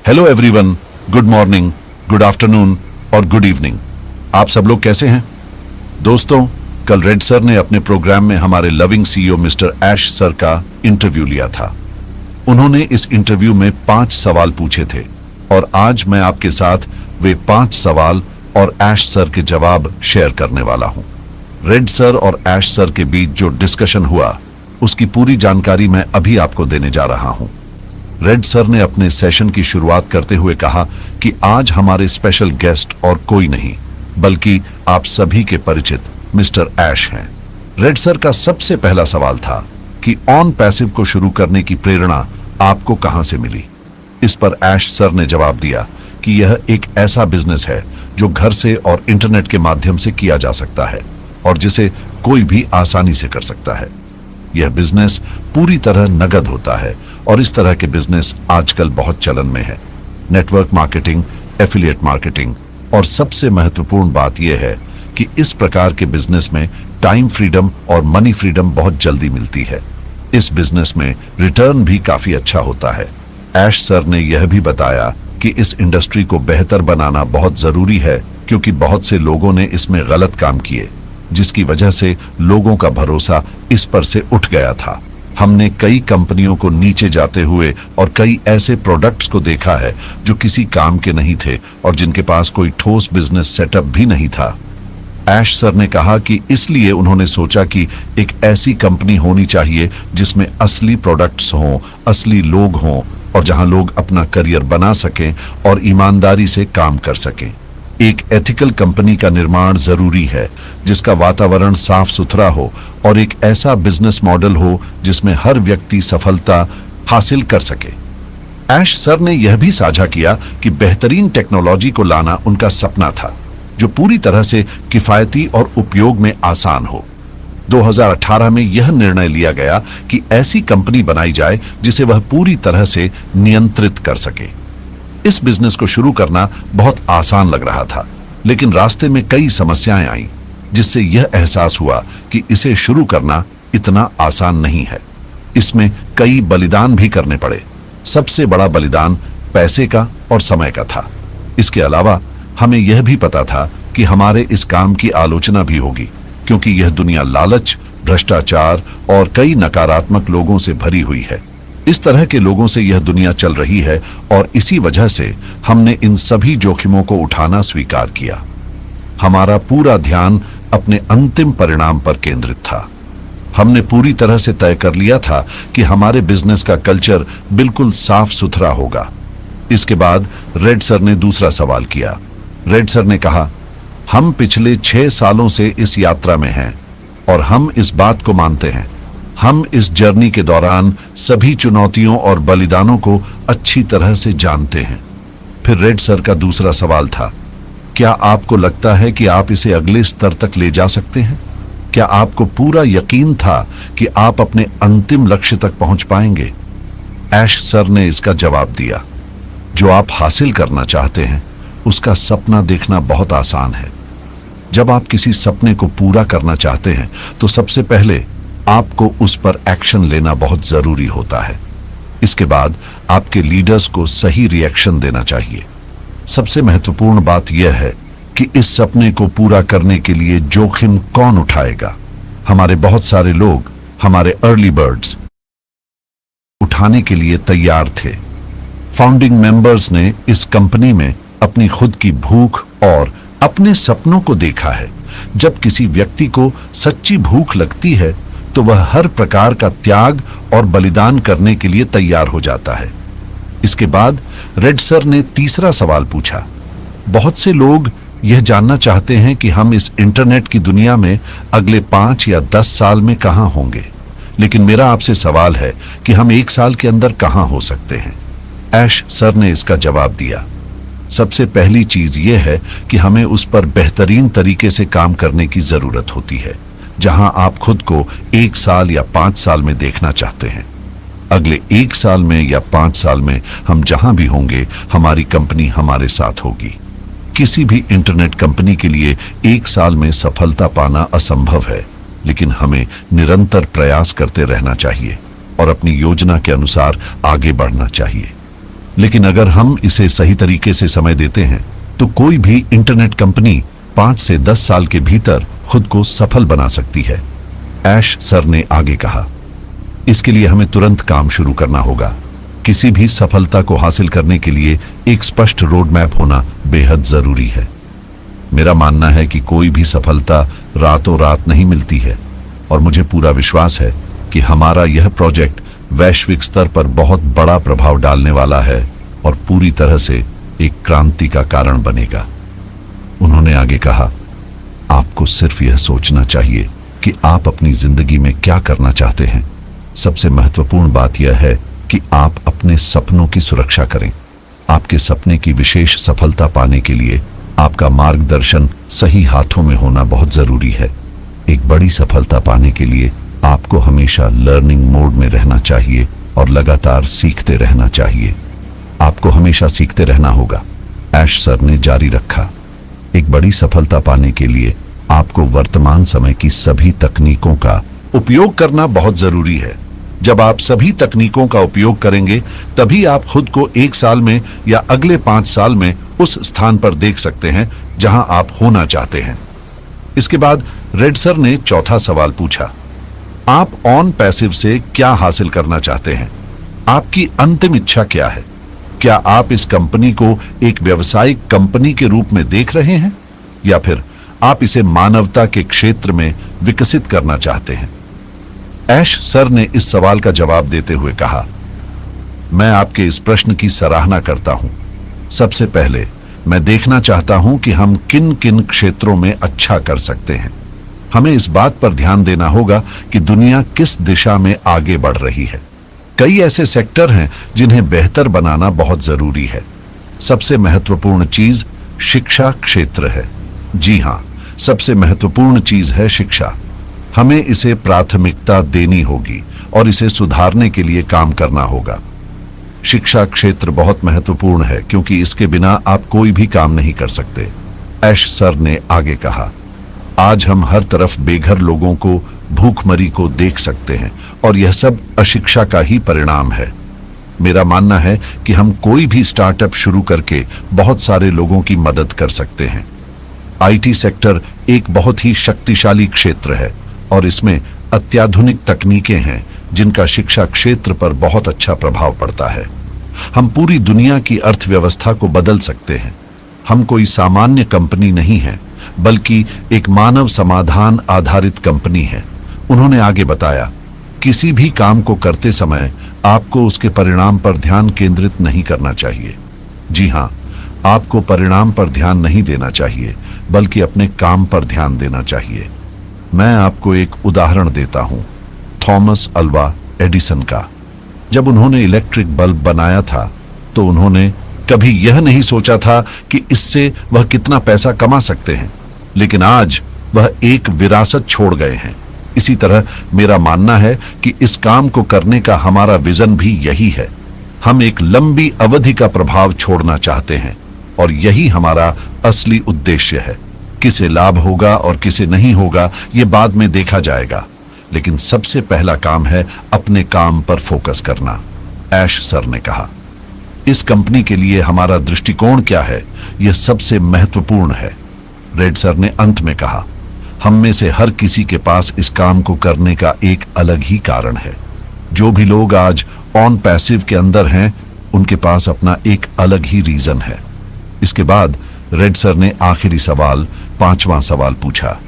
Hello everyone, good morning, good afternoon और good evening. आप सब लोग कैसे हैं? दोस्तों, कल रेड सर ने अपने प्रोग्राम में हमारे लविंग सीईओ मिस्टर ऐश सर का इंटरव्यू लिया था। उन्होंने इस इंटरव्यू में 5 सवाल पूछे थे और आज मैं आपके साथ वे 5 सवाल और ऐश सर के जवाब शेयर करने वाला हूं। रेड सर और ऐश सर के बीच जो डिस्कशन हुआ उसकी पूरी जानकारी मैं अभी आपको देने जा रहा हूं। रेड सर ने अपने सेशन की शुरुआत करते हुए कहा कि आज हमारे स्पेशल गेस्ट और कोई नहीं बल्कि आप सभी के परिचित मिस्टर ऐश हैं। रेड सर का सबसे पहला सवाल था कि ऑन पैसिव को शुरू करने की प्रेरणा आपको कहां से मिली। इस पर ऐश सर ने जवाब दिया कि यह एक ऐसा बिजनेस है जो घर से और इंटरनेट के माध्यम से किया जा सकता है और जिसे कोई भी आसानी से कर सकता है। यह बिजनेस पूरी तरह नगद होता है और इस तरह के बिजनेस आजकल बहुत चलन में है। नेटवर्क मार्केटिंग, एफिलिएट मार्केटिंग और सबसे महत्वपूर्ण बात यह है कि इस प्रकार के बिजनेस में टाइम फ्रीडम और मनी फ्रीडम बहुत जल्दी मिलती है। इस बिजनेस में रिटर्न भी काफी अच्छा होता है। ऐश सर ने यह भी बताया कि इस इंडस्ट्री को बेहतर बनाना बहुत जरूरी है क्योंकि बहुत से लोगों ने इसमें गलत काम किए जिसकी वजह से लोगों का भरोसा इस पर से उठ गया था। हमने कई कंपनियों को नीचे जाते हुए और कई ऐसे प्रोडक्ट्स को देखा है जो किसी काम के नहीं थे और जिनके पास कोई ठोस बिजनेस सेटअप भी नहीं था। ऐश सर ने कहा कि इसलिए उन्होंने सोचा कि एक ऐसी कंपनी होनी चाहिए जिसमें असली प्रोडक्ट्स हों, असली लोग हों और जहां लोग अपना करियर बना सकें और ईमानदारी से काम कर सकें। एक एथिकल कंपनी का निर्माण जरूरी है जिसका वातावरण साफ सुथरा हो और एक ऐसा बिजनेस मॉडल हो जिसमें हर व्यक्ति सफलता हासिल कर सके। ऐश सर ने यह भी साझा किया कि बेहतरीन टेक्नोलॉजी को लाना उनका सपना था जो पूरी तरह से किफायती और उपयोग में आसान हो। 2018 में यह निर्णय लिया गया कि ऐसी कंपनी बनाई जाए जिसे वह पूरी तरह से नियंत्रित कर सके। इस बिजनेस को शुरू करना बहुत आसान लग रहा था, लेकिन रास्ते में कई समस्याएं आईं, जिससे यह एहसास हुआ कि इसे शुरू करना इतना आसान नहीं है। इसमें कई बलिदान भी करने पड़े। सबसे बड़ा बलिदान पैसे का और समय का था। इसके अलावा हमें यह भी पता था कि हमारे इस काम की आलोचना भी होगी क्योंकि यह दुनिया लालच, भ्रष्टाचार और कई नकारात्मक लोगों से भरी हुई है। इस तरह के लोगों से यह दुनिया चल रही है और इसी वजह से हमने इन सभी जोखिमों को उठाना स्वीकार किया। हमारा पूरा ध्यान अपने अंतिम परिणाम पर केंद्रित था। हमने पूरी तरह से तय कर लिया था कि हमारे बिजनेस का कल्चर बिल्कुल साफ सुथरा होगा। इसके बाद रेड सर ने दूसरा सवाल किया। रेड सर ने कहा, हम पिछले 6 सालों से इस यात्रा में हैं और हम इस बात को मानते हैं। हम इस जर्नी के दौरान सभी चुनौतियों और बलिदानों को अच्छी तरह से जानते हैं। फिर रेड सर का दूसरा सवाल था, क्या आपको लगता है कि आप इसे अगले स्तर तक ले जा सकते हैं? क्या आपको पूरा यकीन था कि आप अपने अंतिम लक्ष्य तक पहुंच पाएंगे? ऐश सर ने इसका जवाब दिया, जो आप हासिल करना चाहते हैं उसका सपना देखना बहुत आसान है। जब आप किसी सपने को पूरा करना चाहते हैं तो सबसे पहले आपको उस पर एक्शन लेना बहुत जरूरी होता है। इसके बाद आपके लीडर्स को सही रिएक्शन देना चाहिए। सबसे महत्वपूर्ण बात यह है कि इस सपने को पूरा करने के लिए जोखिम कौन उठाएगा। हमारे बहुत सारे लोग, हमारे अर्ली बर्ड्स, उठाने के लिए तैयार थे। फाउंडिंग मेंबर्स ने इस कंपनी में अपनी खुद की भूख और अपने सपनों को देखा है। जब किसी व्यक्ति को सच्ची भूख लगती है तो वह हर प्रकार का त्याग और बलिदान करने के लिए तैयार हो जाता है। इसके बाद रेड सर ने तीसरा सवाल पूछा। बहुत से लोग यह जानना चाहते हैं कि हम इस इंटरनेट की दुनिया में अगले 5 या 10 साल में कहां होंगे, लेकिन मेरा आपसे सवाल है कि हम 1 साल के अंदर कहां हो सकते हैं। ऐश सर ने इसका जवाब दिया, सबसे पहली चीज यह है कि हमें उस पर बेहतरीन तरीके से काम करने की जरूरत होती है जहां आप खुद को 1 साल या 5 साल में देखना चाहते हैं। अगले 1 साल में या 5 साल में हम जहां भी होंगे, हमारी कंपनी हमारे साथ होगी। किसी भी इंटरनेट कंपनी के लिए 1 साल में सफलता पाना असंभव है, लेकिन हमें निरंतर प्रयास करते रहना चाहिए और अपनी योजना के अनुसार आगे बढ़ना चाहिए। लेकिन अगर हम इसे सही तरीके से समय देते हैं तो कोई भी इंटरनेट कंपनी 5 से 10 साल के भीतर खुद को सफल बना सकती है। ऐश सर ने आगे कहा, इसके लिए हमें तुरंत काम शुरू करना होगा। किसी भी सफलता को हासिल करने के लिए एक स्पष्ट रोड मैप होना बेहद जरूरी है। मेरा मानना है कि कोई भी सफलता रातों रात नहीं मिलती है और मुझे पूरा विश्वास है कि हमारा यह प्रोजेक्ट वैश्विक स्तर पर बहुत बड़ा प्रभाव डालने वाला है और पूरी तरह से एक क्रांति का कारण बनेगा। उन्होंने आगे कहा, आपको सिर्फ यह सोचना चाहिए कि आप अपनी जिंदगी में क्या करना चाहते हैं। सबसे महत्वपूर्ण बात यह है कि आप अपने सपनों की सुरक्षा करें। आपके सपने की विशेष सफलता पाने के लिए आपका मार्गदर्शन सही हाथों में होना बहुत जरूरी है। एक बड़ी सफलता पाने के लिए आपको हमेशा लर्निंग मोड में रहना चाहिए और लगातार सीखते रहना चाहिए। आपको हमेशा सीखते रहना होगा, ऐश सर ने जारी रखा। एक बड़ी सफलता पाने के लिए आपको वर्तमान समय की सभी तकनीकों का उपयोग करना बहुत जरूरी है। जब आप सभी तकनीकों का उपयोग करेंगे तभी आप खुद को 1 साल में या अगले 5 साल में उस स्थान पर देख सकते हैं जहां आप होना चाहते हैं। इसके बाद रेड सर ने चौथा सवाल पूछा, आप ऑन पैसिव से क्या हासिल करना चाहते हैं? आपकी अंतिम इच्छा क्या है? क्या आप इस कंपनी को एक व्यावसायिक कंपनी के रूप में देख रहे हैं या फिर आप इसे मानवता के क्षेत्र में विकसित करना चाहते हैं? ऐश सर ने इस सवाल का जवाब देते हुए कहा, मैं आपके इस प्रश्न की सराहना करता हूं। सबसे पहले मैं देखना चाहता हूं कि हम किन किन क्षेत्रों में अच्छा कर सकते हैं। हमें इस बात पर ध्यान देना होगा कि दुनिया किस दिशा में आगे बढ़ रही है। कई ऐसे सेक्टर हैं जिन्हें बेहतर बनाना बहुत जरूरी है। सबसे महत्वपूर्ण चीज शिक्षा क्षेत्र है। जी हां, सबसे महत्वपूर्ण चीज है शिक्षा। हमें इसे प्राथमिकता देनी होगी और इसे सुधारने के लिए काम करना होगा। शिक्षा क्षेत्र बहुत महत्वपूर्ण है क्योंकि इसके बिना आप कोई भी काम नहीं कर सकते। ऐश सर ने आगे कहा, आज हम हर तरफ बेघर लोगों को, भूखमरी को देख सकते हैं और यह सब अशिक्षा का ही परिणाम है। मेरा मानना है कि हम कोई भी स्टार्टअप शुरू करके बहुत सारे लोगों की मदद कर सकते हैं। आईटी सेक्टर एक बहुत ही शक्तिशाली क्षेत्र है और इसमें अत्याधुनिक तकनीकें हैं जिनका शिक्षा क्षेत्र पर बहुत अच्छा प्रभाव पड़ता है। हम पूरी दुनिया की अर्थव्यवस्था को बदल सकते हैं। हम कोई सामान्य कंपनी नहीं है बल्कि एक मानव समाधान आधारित कंपनी है। उन्होंने आगे बताया, किसी भी काम को करते समय आपको उसके परिणाम पर ध्यान केंद्रित नहीं करना चाहिए। जी हां, आपको परिणाम पर ध्यान नहीं देना चाहिए बल्कि अपने काम पर ध्यान देना चाहिए। मैं आपको एक उदाहरण देता हूं, थॉमस अल्वा एडिसन का। जब उन्होंने इलेक्ट्रिक बल्ब बनाया था तो उन्होंने कभी यह नहीं सोचा था कि इससे वह कितना पैसा कमा सकते हैं, लेकिन आज वह एक विरासत छोड़ गए हैं। इसी तरह मेरा मानना है कि इस काम को करने का हमारा विजन भी यही है। हम एक लंबी अवधि का प्रभाव छोड़ना चाहते हैं और यही हमारा असली उद्देश्य है। किसे लाभ होगा और किसे नहीं होगा ये बाद में देखा जाएगा, लेकिन सबसे पहला काम है अपने काम पर फोकस करना, ऐश सर ने कहा। इस कंपनी के लिए हमारा दृष्टिकोण क्या है, यह सबसे महत्वपूर्ण है, रेड सर ने अंत में कहा। हम में से हर किसी के पास इस काम को करने का एक अलग ही कारण है। जो भी लोग आज ऑन पैसिव के अंदर हैं, उनके पास अपना एक अलग ही रीजन है। इसके बाद रेड सर ने आखिरी सवाल, 5वां सवाल पूछा,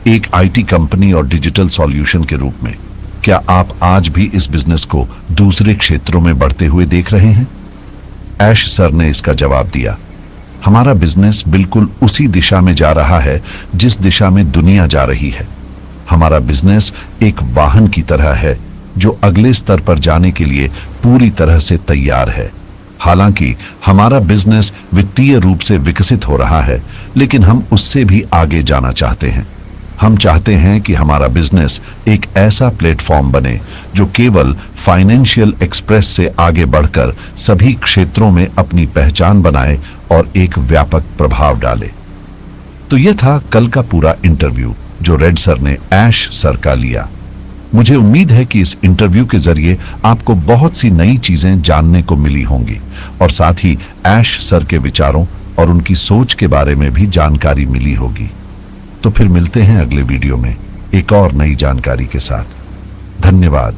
एक आईटी कंपनी और डिजिटल सॉल्यूशन के रूप में क्या आप आज भी इस बिजनेस को दूसरे क्षेत्रों में बढ़ते हुए देख रहे हैं? ऐश सर ने इसका जवाब दिया, हमारा बिजनेस बिल्कुल उसी दिशा में जा रहा है जिस दिशा में दुनिया जा रही है। हमारा बिजनेस एक वाहन की तरह है जो अगले स्तर पर जाने के लिए पूरी तरह से तैयार है। हालांकि हमारा बिजनेस वित्तीय रूप से विकसित हो रहा है, लेकिन हम उससे भी आगे जाना चाहते हैं। हम चाहते हैं कि हमारा बिजनेस एक ऐसा प्लेटफॉर्म बने जो केवल फाइनेंशियल एक्सप्रेस से आगे बढ़कर सभी क्षेत्रों में अपनी पहचान बनाए और एक व्यापक प्रभाव डाले। तो यह था कल का पूरा इंटरव्यू जो रेड सर ने ऐश सर का लिया। मुझे उम्मीद है कि इस इंटरव्यू के जरिए आपको बहुत सी नई चीजें जानने को मिली होंगी और साथ ही ऐश सर के विचारों और उनकी सोच के बारे में भी जानकारी मिली होगी। तो फिर मिलते हैं अगले वीडियो में एक और नई जानकारी के साथ। धन्यवाद।